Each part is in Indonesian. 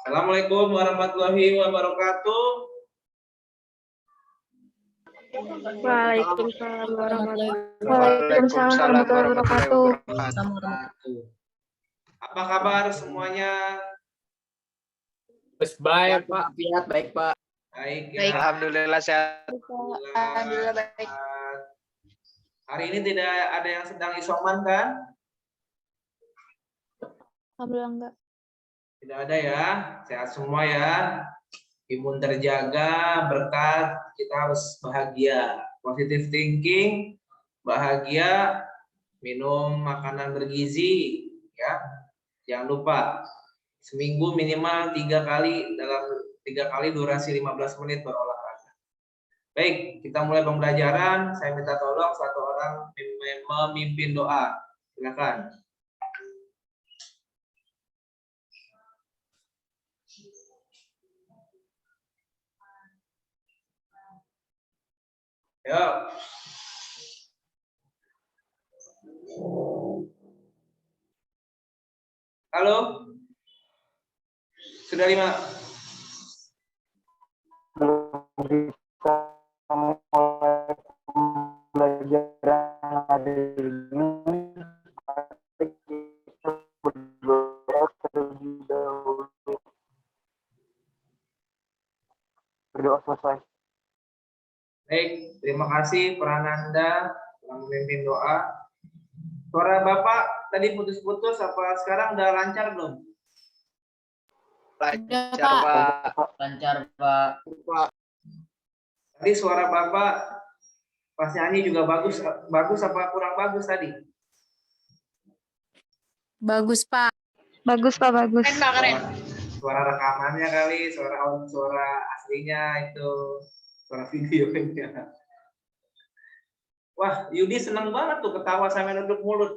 Assalamualaikum warahmatullahi wabarakatuh. Waalaikumsalam warahmatullahi wabarakatuh. Apa kabar semuanya? Baik, Pak. Baik, Pak. Baik ya. Alhamdulillah sehat. Alhamdulillah baik. Hari ini tidak ada yang sedang isoman kan? Alhamdulillah enggak. Tidak ada ya. Sehat semua ya. Imun terjaga, berkat kita harus bahagia. Positive thinking, bahagia, minum makanan bergizi ya. Jangan lupa seminggu minimal 3 kali dalam 3 kali durasi 15 menit berolahraga. Baik, kita mulai pembelajaran. Saya minta tolong satu orang memimpin doa. Silakan. Yuk. Halo? Sudah 5. Pembelajaran hari ini berdoa terlebih dahulu. Berdoa selesai. Baik, terima kasih peran Anda telah memimpin doa. Suara Bapak tadi putus-putus, apa sekarang udah lancar belum? Lancar, Pak. Lancar, Pak. Tadi suara Bapak pas nyanyi juga bagus. Bagus apa kurang bagus tadi? Bagus, Pak. Bagus, Pak, bagus. Suara rekamannya kali, suara aslinya itu, suara videonya. Wah, Yudi seneng banget tuh ketawa sampai nutup mulut.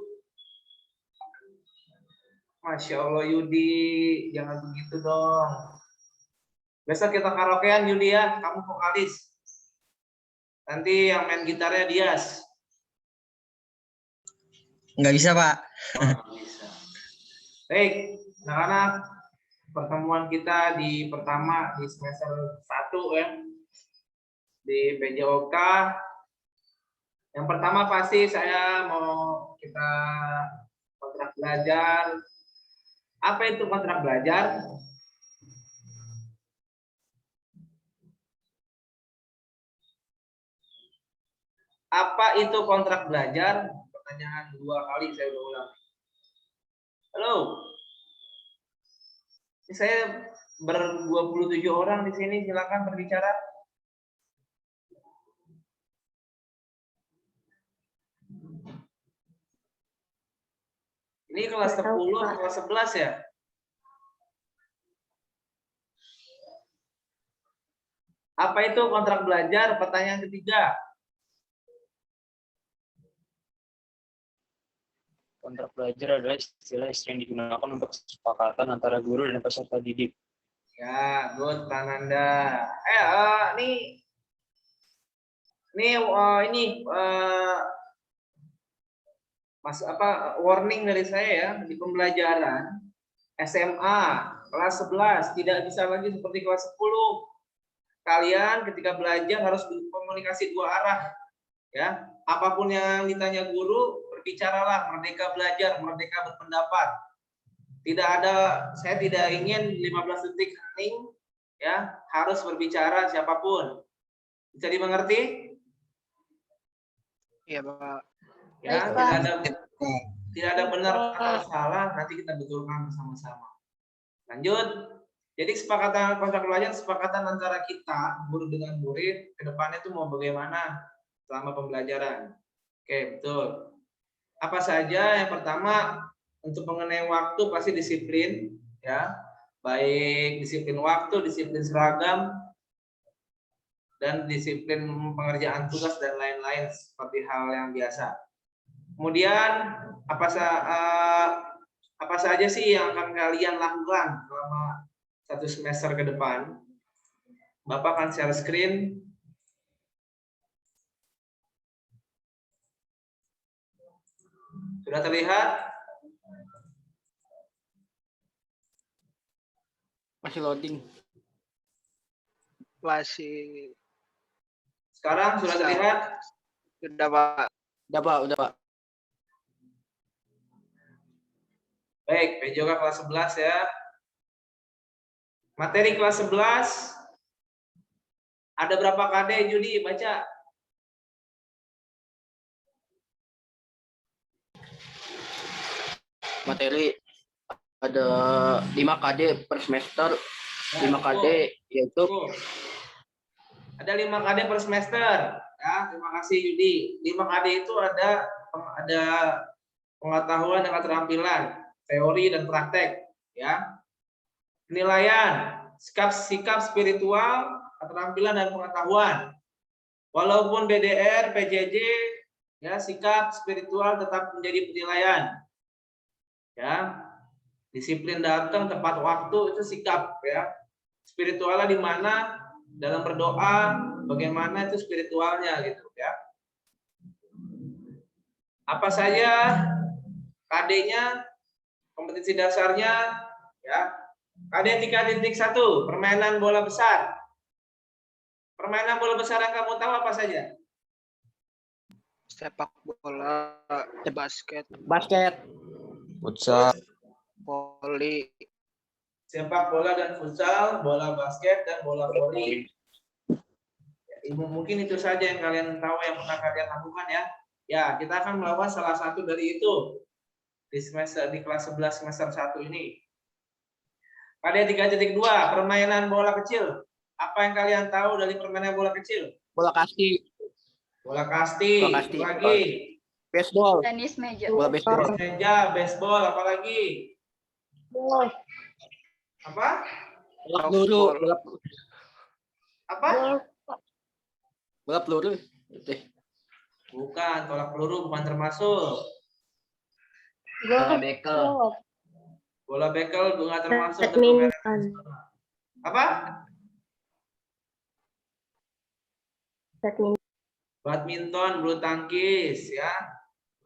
Masya Allah Yudi, jangan begitu dong. Besok kita karaokean Yudi ya, kamu vokalis. Nanti yang main gitarnya Dias. Nggak bisa, Pak. Oh, nggak bisa. Baik, anak-anak, pertemuan kita di pertama di semester 1 ya, di PJOK. Yang pertama pasti saya mau kita kontrak belajar. Apa itu kontrak belajar? Apa itu kontrak belajar? Pertanyaan 2 kali saya udah ulang. Halo. Ini saya ber-27 orang di sini, silakan berbicara. Ini kelas 10, kelas 11 ya? Apa itu kontrak belajar? Pertanyaan ketiga. Kontrak belajar adalah istilah yang digunakan untuk kesepakatan antara guru dan peserta didik. Ya, good, Prananda. Mas warning dari saya ya, di pembelajaran SMA kelas 11 tidak bisa lagi seperti kelas 10. Kalian ketika belajar harus berkomunikasi 2 arah ya. Apapun yang ditanya guru, berbicaralah, merdeka belajar, merdeka berpendapat. Tidak ada, saya tidak ingin 15 detik hening ya, harus berbicara siapapun. Bisa dimengerti? Iya, Pak. Ya, tidak ada benar atau salah, nanti kita betulkan bersama-sama. Lanjut. Jadi kesepakatan kontrak belajar kesepakatan antara kita guru dengan murid ke depannya itu mau bagaimana selama pembelajaran. Oke, betul. Apa saja? Yang pertama untuk mengenai waktu pasti disiplin ya. Baik disiplin waktu, disiplin seragam dan disiplin pengerjaan tugas dan lain-lain seperti hal yang biasa. Kemudian apa saja sih yang akan kalian lakukan selama 1 semester ke depan? Bapak akan share screen. Sudah terlihat? Masih loading. Masih. Sekarang sudah terlihat? Sudah, Pak. Udah Pak, udah Pak. Baik, PJOK kelas 11 ya. Materi kelas 11. Ada berapa KD, Judi? Baca. Materi ada 5 KD per semester. 5 KD yaitu Tuh. Ada 5 KD per semester. Ya, terima kasih Judi. 5 KD itu ada pengetahuan dan keterampilan, teori dan praktek, ya. Penilaian, sikap spiritual, keterampilan dan pengetahuan. Walaupun BDR, PJJ, ya, sikap spiritual tetap menjadi penilaian. Ya. Disiplin datang tepat waktu itu sikap, ya. Spiritualnya di mana? Dalam berdoa, bagaimana itu spiritualnya gitu, ya. Apa saja KD-nya, kompetisi dasarnya, ya. KD 3.1, permainan bola besar. Permainan bola besar yang kamu tahu apa saja? Sepak bola, basket, Futsal. voli. Sepak bola dan futsal, bola basket dan bola voli. Ya, mungkin itu saja yang kalian tahu, yang pernah kalian lakukan, ya. Ya, kita akan melakukan salah satu dari itu di kelas 11 semester 1 ini. Pada 3.2, permainan bola kecil. Apa yang kalian tahu dari permainan bola kecil? bola kasti, Bola kasti, Bola kasti. lagi. baseball, Tenis meja. bola baseball, Tenis meja, baseball, apalagi? Apa? bola peluru, Apa? bola peluru. Bukan, tolak peluru bukan termasuk. Bola bekel, Bola bekel bukan termasuk. Badminton. Apa? Badminton. Badminton, bulu tangkis, ya.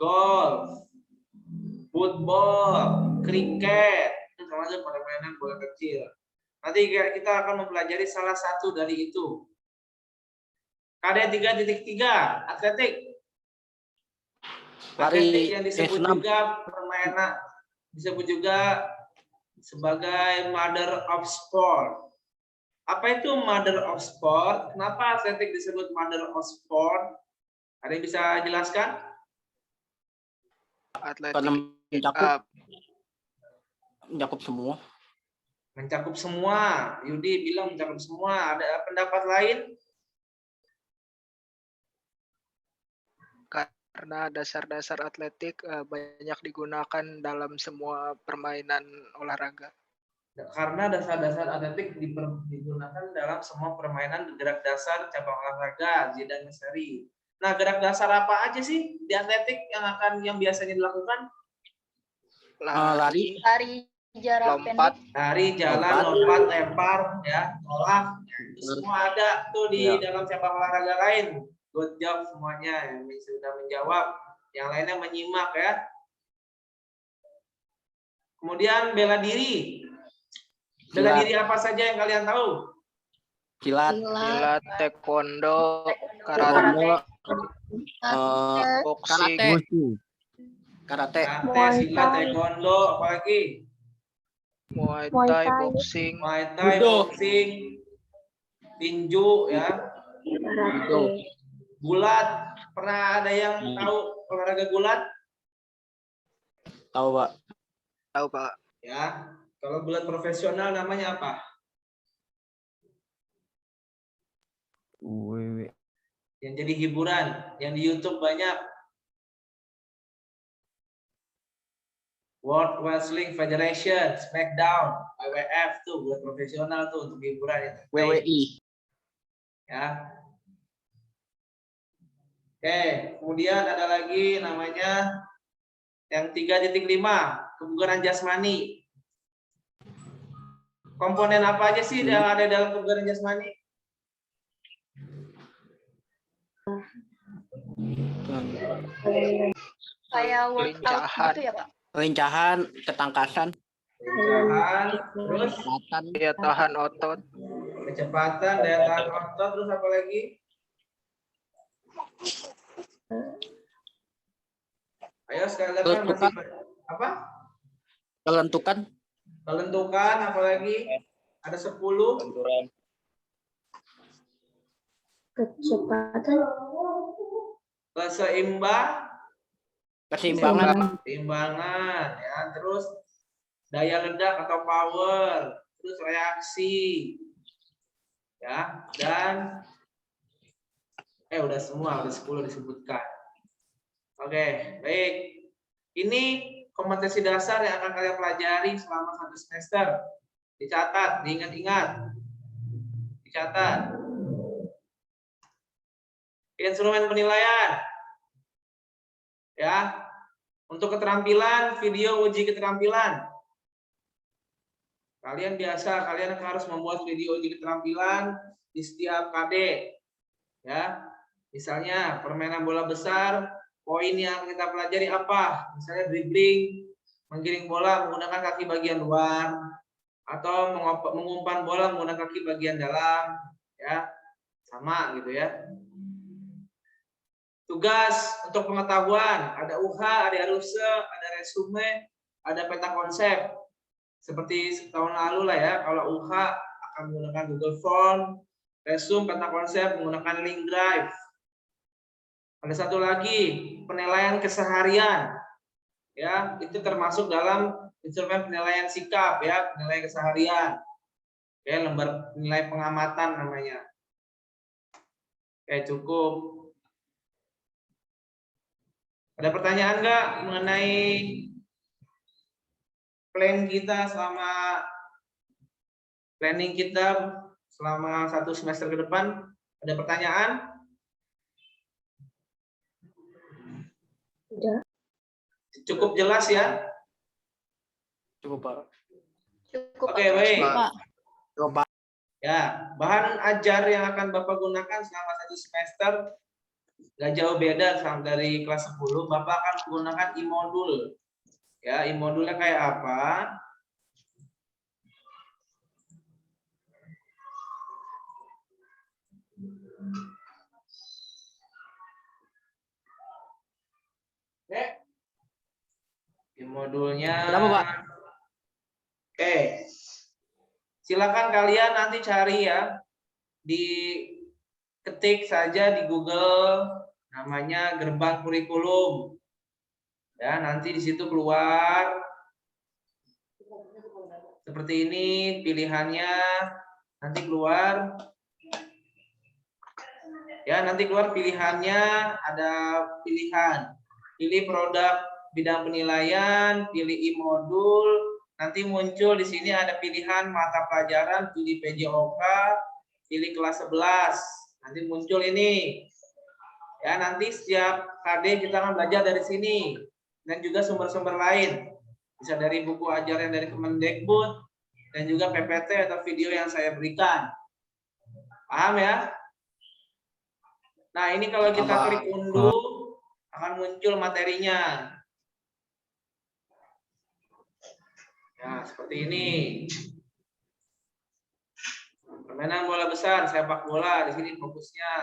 Golf, football, kriket, itu termasuk permainan bola kecil. Nanti kita akan mempelajari salah satu dari itu. KD 3.3, atletik. Lari Atletik yang disebut senam. juga permainan, disebut juga sebagai mother of sport. Apa itu mother of sport? Kenapa atletik disebut mother of sport? Ada yang bisa jelaskan? Karena Atletik, mencakup semua. Mencakup semua. Yudi bilang mencakup semua. Ada pendapat lain? karena dasar-dasar atletik banyak digunakan dalam semua permainan olahraga. Karena dasar-dasar atletik digunakan dalam semua permainan gerak dasar cabang olahraga. Zidan Mesari. Nah, gerak dasar apa aja sih di atletik yang biasanya dilakukan? Lari, Jarak lompat, Lari, jalan, lompat, lempar, ya, tolak. Semua ada tuh di dalam cabang olahraga lain. Good job semuanya yang sudah menjawab. Yang lainnya menyimak, ya. Kemudian bela diri. Bela diri apa saja yang kalian tahu? silat, silat, taekwondo, karate, boxing, karate, Silat, taekwondo, apalagi? muay thai, boxing, Muay Thai, boxing, tinju, ya. Gulat. Pernah ada yang tahu olahraga gulat? tahu Pak. tahu Pak. Ya. Kalau gulat profesional namanya apa? Yang jadi hiburan, yang di YouTube banyak. World Wrestling Federation, SmackDown, WWF tuh buat profesional tuh untuk hiburan itu. WWI. Ya. Oke, kemudian ada lagi namanya yang 3.5, kebugaran jasmani. Komponen apa aja sih yang ada dalam kebugaran jasmani? Kayak workout Kelincahan. gitu ya, Pak? Kelincahan, ketangkasan. Kelincahan, terus Kecepatan. Daya tahan otot. kecepatan, daya tahan otot, terus apa lagi? Ayo sekali lagi masih apa? Kelentukan. Kelentukan, apa lagi? Ada 10. Benturan. Kecepatan. Keseimbangan. Keseimbangan, ya. Terus daya ledak atau power, terus reaksi, ya. Dan udah semua, udah 10 disebutkan. Oke, baik. Ini kompetensi dasar yang akan kalian pelajari selama 1 semester. Dicatat, diingat-ingat. Dicatat. Instrumen penilaian. Ya. Untuk keterampilan, video uji keterampilan. Kalian harus membuat video uji keterampilan di setiap KD. Ya. Misalnya permainan bola besar, poin yang kita pelajari apa? Misalnya dribbling, menggiring bola menggunakan kaki bagian luar, atau mengumpan bola menggunakan kaki bagian dalam, ya. Sama gitu ya. Tugas untuk pengetahuan, ada UH, ada RUSE, ada resume, ada peta konsep. Seperti tahun lalu lah ya, kalau UH akan menggunakan Google Form, resume peta konsep menggunakan link drive. Ada satu lagi, penilaian keseharian. Ya, itu termasuk dalam instrumen penilaian sikap ya, penilaian keseharian. Ya, lembar nilai pengamatan namanya. Oke, cukup. Ada pertanyaan nggak mengenai planning kita selama 1 semester ke depan? Ada pertanyaan? Tidak. Cukup jelas ya? Cukup, Pak. Oke, baik. Pak. Cukup, Pak. Ya, bahan ajar yang akan Bapak gunakan selama 1 semester nggak jauh beda sama dari kelas 10. Bapak akan menggunakan e-modul. Ya, e-modulnya kayak apa? Oke. E-modulnya. Kenapa, Pak? Oke. Silakan kalian nanti cari ya. Ketik saja di Google namanya gerbang kurikulum. Ya, nanti di situ keluar seperti ini pilihannya. Nanti keluar. Ya, nanti keluar pilihannya, ada pilihan. Pilih produk bidang penilaian, pilih e-modul, nanti muncul di sini ada pilihan mata pelajaran, pilih PJOK, pilih kelas 11. Nanti muncul ini. Ya, nanti setiap KD kita akan belajar dari sini dan juga sumber-sumber lain. Bisa dari buku ajar yang dari Kemendikbud dan juga PPT atau video yang saya berikan. Paham ya? Nah, ini kalau kita klik unduh akan muncul materinya. Ya, seperti ini. Permainan bola besar, sepak bola, di sini fokusnya.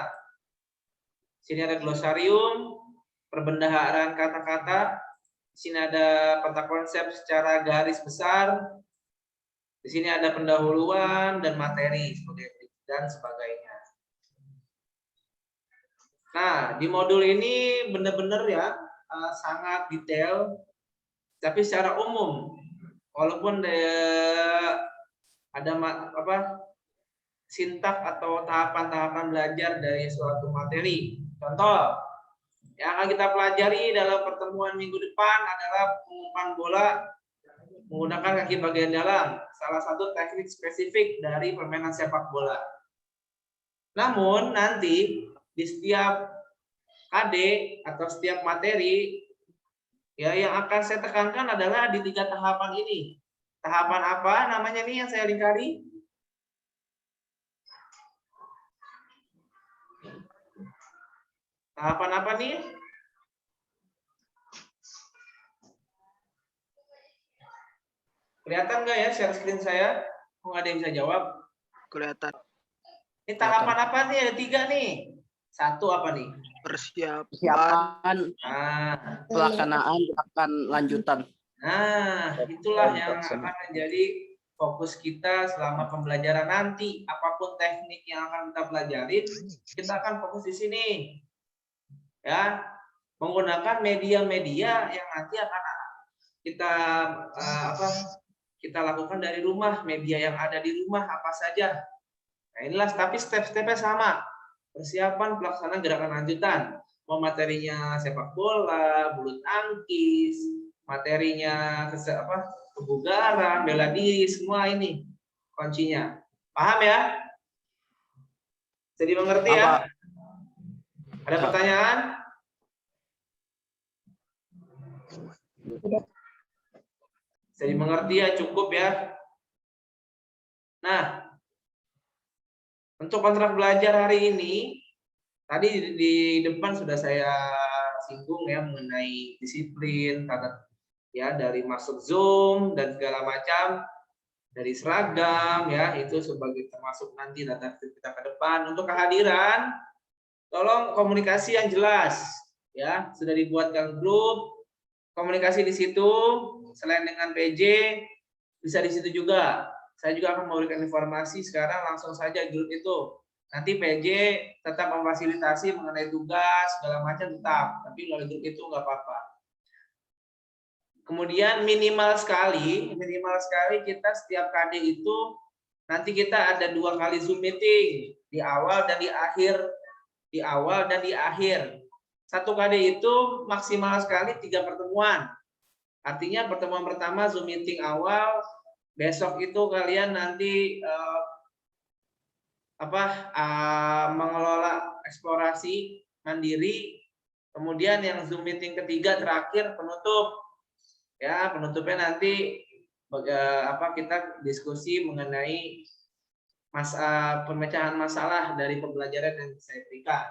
Di sini ada glosarium, perbendaharaan kata-kata. Di sini ada peta konsep secara garis besar. Di sini ada pendahuluan dan materi dan sebagainya. Nah, di modul ini benar-benar ya sangat detail, tapi secara umum, walaupun ada sintak atau tahapan-tahapan belajar dari suatu materi. Contoh, yang akan kita pelajari dalam pertemuan minggu depan adalah pengumpan bola menggunakan kaki bagian dalam, salah satu teknik spesifik dari permainan sepak bola. Namun nanti di setiap KD atau setiap materi ya yang akan saya tekankan adalah di 3 tahapan ini. Tahapan apa namanya nih yang saya lingkari? Tahapan apa nih? Kelihatan nggak ya share screen saya? Kok nggak ada yang bisa jawab? Kelihatan Ini tahapan apa nih? Ada 3 nih. 1 apa nih? persiapan. Persiapan, Nah, pelaksanaan, akan lanjutan. itulah yang akan menjadi fokus kita selama pembelajaran nanti. Apapun teknik yang akan kita pelajari, kita akan fokus di sini. Ya, menggunakan media-media yang nanti akan kita kita lakukan dari rumah, media yang ada di rumah apa saja. Nah, inilah, tapi step-stepnya sama. Persiapan pelaksanaan gerakan lanjutan. Mau materinya sepak bola, bulu tangkis, materinya kebugaran, bela diri, semua ini kuncinya. Paham ya? Jadi mengerti ya? Ada pertanyaan? Jadi mengerti ya, cukup ya. Nah, untuk kontrak belajar hari ini, tadi di depan sudah saya singgung ya mengenai disiplin, ya dari masuk Zoom dan segala macam, dari seragam ya, itu sebagai termasuk nanti data kita ke depan. Untuk kehadiran, tolong komunikasi yang jelas ya, sudah dibuatkan grup, komunikasi di situ, selain dengan PJ bisa di situ juga. Saya juga akan memberikan informasi sekarang langsung saja grup itu. Nanti PJ tetap memfasilitasi mengenai tugas segala macam tetap, tapi kalau grup itu nggak apa-apa. Kemudian minimal sekali kita setiap KD itu nanti kita ada 2 kali Zoom meeting, di awal dan di akhir. 1 KD itu maksimal sekali 3 pertemuan. Artinya pertemuan pertama Zoom meeting awal, besok itu kalian nanti mengelola eksplorasi mandiri, kemudian yang Zoom meeting ketiga terakhir penutup. Ya, penutupnya nanti kita diskusi mengenai pemecahan masalah dari pembelajaran yang saya berikan.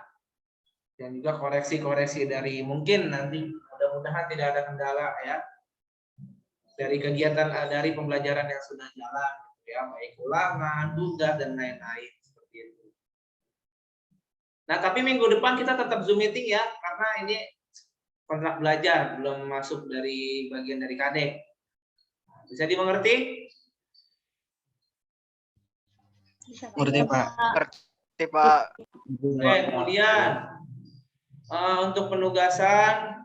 Dan juga koreksi-koreksi dari mungkin nanti mudah-mudahan tidak ada kendala ya. Dari kegiatan dari pembelajaran yang sudah jalan ya, baik ulangan, tugas dan lain-lain seperti itu. Nah, tapi minggu depan kita tetap Zoom meeting ya, karena ini kontrak belajar belum masuk dari bagian dari KD. Bisa dimengerti? Ngerti, Pak. Ngerti, Pak. Oke, kemudian untuk penugasan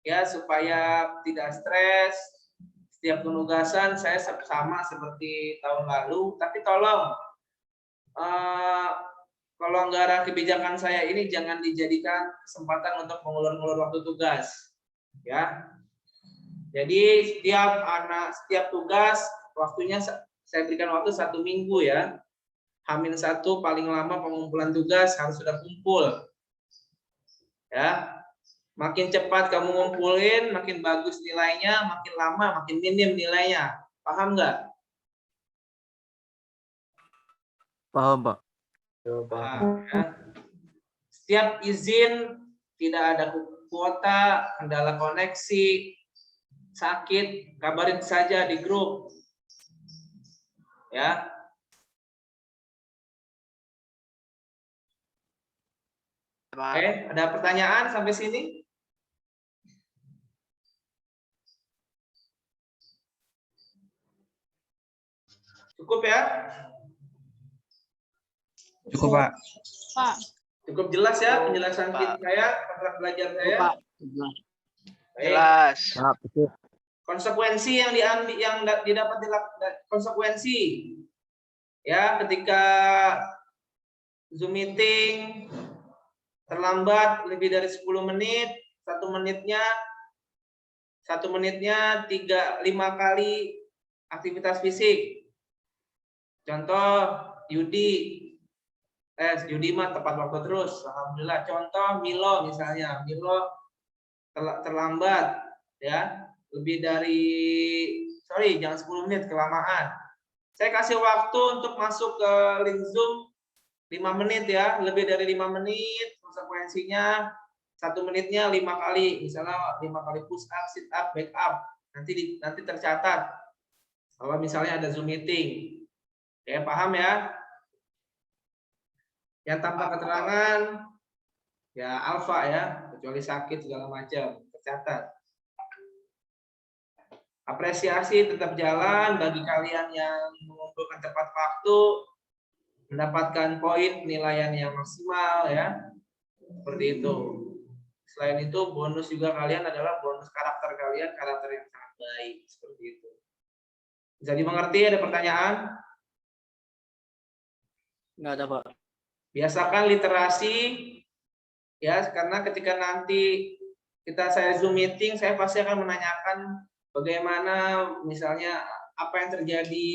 ya supaya tidak stres. Setiap penugasan saya sama seperti tahun lalu, tapi tolong kalau anggaran kebijakan saya ini jangan dijadikan kesempatan untuk mengulur-ngulur waktu tugas, ya. Jadi setiap tugas waktunya saya berikan waktu 1 minggu ya. H-1 paling lama pengumpulan tugas harus sudah kumpul, ya. Makin cepat kamu ngumpulin, makin bagus nilainya, makin lama, makin minim nilainya. Paham nggak? Paham, Pak. Nah, ya. Setiap izin tidak ada kuota, kendala koneksi, sakit, kabarin saja di grup. Ya. Oke, ada pertanyaan sampai sini? Cukup ya? Cukup, Pak. Cukup jelas ya penjelasan saya, kontrak belajar saya? Pak. Jelas. Konsekuensi yang didapat konsekuensi ya ketika Zoom meeting terlambat lebih dari 10 menit, 1 menitnya 5 kali aktivitas fisik. Contoh Yudi mah tepat waktu terus, alhamdulillah. Contoh Milo misalnya, Milo terlambat ya, lebih dari jangan 10 menit, kelamaan. Saya kasih waktu untuk masuk ke link Zoom 5 menit ya, lebih dari 5 menit konsekuensinya 1 menitnya 5 kali, misalnya 5 kali push up, sit up, back up. Nanti tercatat. Kalau misalnya ada Zoom meeting. Oke, paham ya? Yang tanpa keterangan ya alfa ya, kecuali sakit segala macam, tercatat. Apresiasi tetap jalan bagi kalian yang mengumpulkan tepat waktu, mendapatkan poin penilaian yang maksimal ya. Seperti itu. Selain itu bonus juga kalian adalah bonus karakter kalian, karakter yang sangat baik seperti itu. Bisa dimengerti? Ada pertanyaan? Nggak ada, Pak. Biasakan literasi ya, karena ketika nanti saya Zoom meeting, saya pasti akan menanyakan bagaimana misalnya apa yang terjadi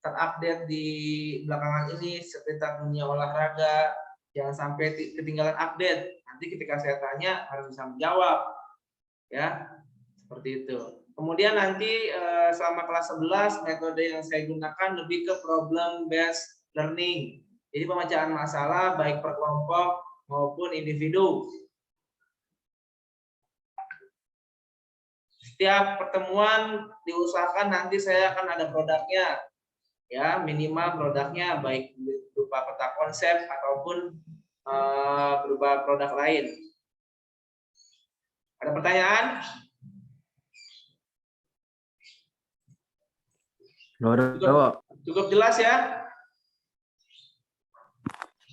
terupdate di belakangan ini seputar dunia olahraga, jangan sampai ketinggalan update. Nanti ketika saya tanya harus bisa menjawab ya, seperti itu. Kemudian nanti selama kelas 11 metode yang saya gunakan lebih ke problem based learning. Jadi pemecahkan masalah baik per kelompok maupun individu. Setiap pertemuan diusahakan nanti saya akan ada produknya. Ya, minimal produknya baik berupa peta konsep ataupun berupa produk lain. Ada pertanyaan? Nggak ada, Pak. Cukup jelas ya?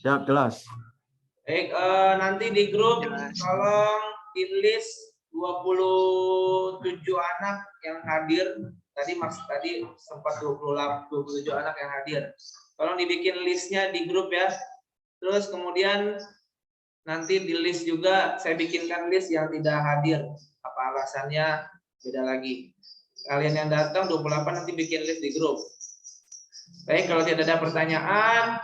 Ya, jelas. Baik, nanti di grup Jelas. tolong di list 27 anak yang hadir. Tadi sempat 27 anak yang hadir. Tolong dibikin listnya di grup ya. Terus kemudian nanti di list juga saya bikinkan list yang tidak hadir. Apa alasannya beda lagi. Kalian yang datang 28 nanti bikin list di grup. Baik, kalau tidak ada pertanyaan,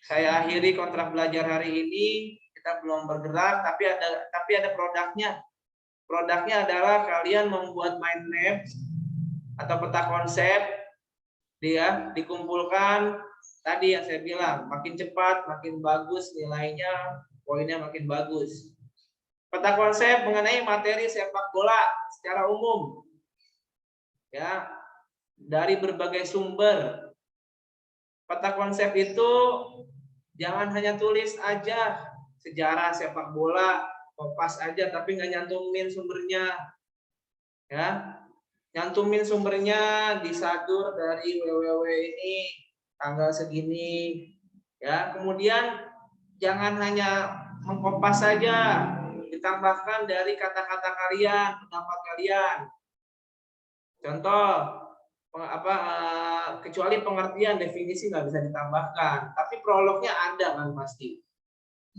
saya akhiri kontrak belajar hari ini. Kita belum bergerak, tapi ada produknya. Produknya adalah kalian membuat mind map atau peta konsep, dia dikumpulkan. Tadi yang saya bilang, makin cepat, makin bagus nilainya, poinnya makin bagus. Peta konsep mengenai materi sepak bola secara umum, ya, dari berbagai sumber. Peta konsep itu jangan hanya tulis aja sejarah sepak bola, kopas aja, tapi nggak nyantumin sumbernya, ya. Nyantumin sumbernya disadur dari www ini tanggal segini, ya. Kemudian jangan hanya mengkopas saja, ditambahkan dari kata-kata kalian, pendapat kalian. Contoh, kecuali pengertian definisi nggak bisa ditambahkan, tapi prolognya ada kan pasti.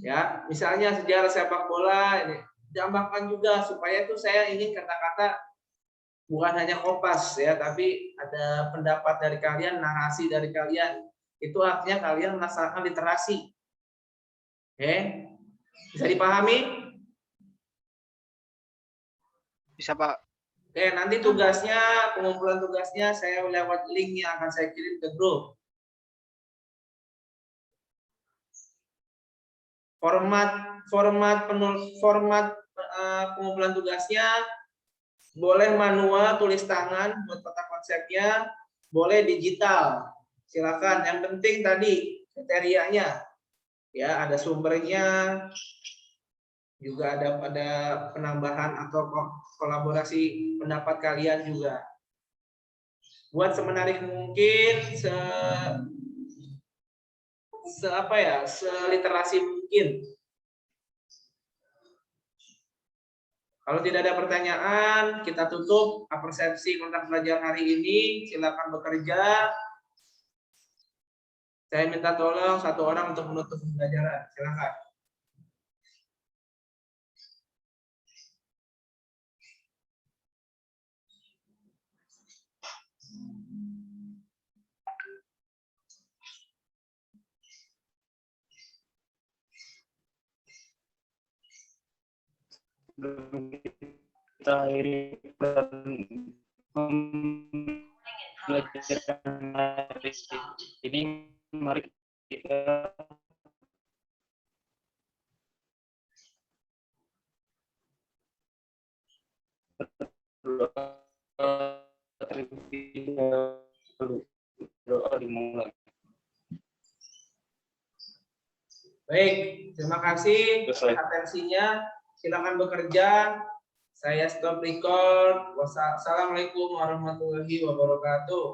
Ya, misalnya sejarah sepak bola ini tambahkan juga supaya itu saya ingin kata-kata bukan hanya kopas ya, tapi ada pendapat dari kalian, narasi dari kalian. Itu artinya kalian melaksanakan literasi. Oke. Bisa dipahami? Bisa, Pak. Oke, nanti tugasnya, pengumpulan tugasnya saya lewat link yang akan saya kirim ke grup. Format pengumpulan tugasnya boleh manual tulis tangan buat peta konsepnya, boleh digital. Silakan. Yang penting tadi kriterianya, ya, ada sumbernya, juga ada penambahan atau kolaborasi pendapat kalian juga. Buat semenarik mungkin, seliterasi mungkin. Kalau tidak ada pertanyaan, kita tutup persepsi kontrak belajar hari ini. Silakan bekerja. Saya minta tolong satu orang untuk menutup pembelajaran. Silakan. Kita akhiri pembelajaran hari ini. Mari kita berdoa terlebih dahulu. Doa dimulai. Baik, terima kasih Selesai. atensinya. Silakan bekerja. Saya stop record. Wassalamualaikum warahmatullahi wabarakatuh.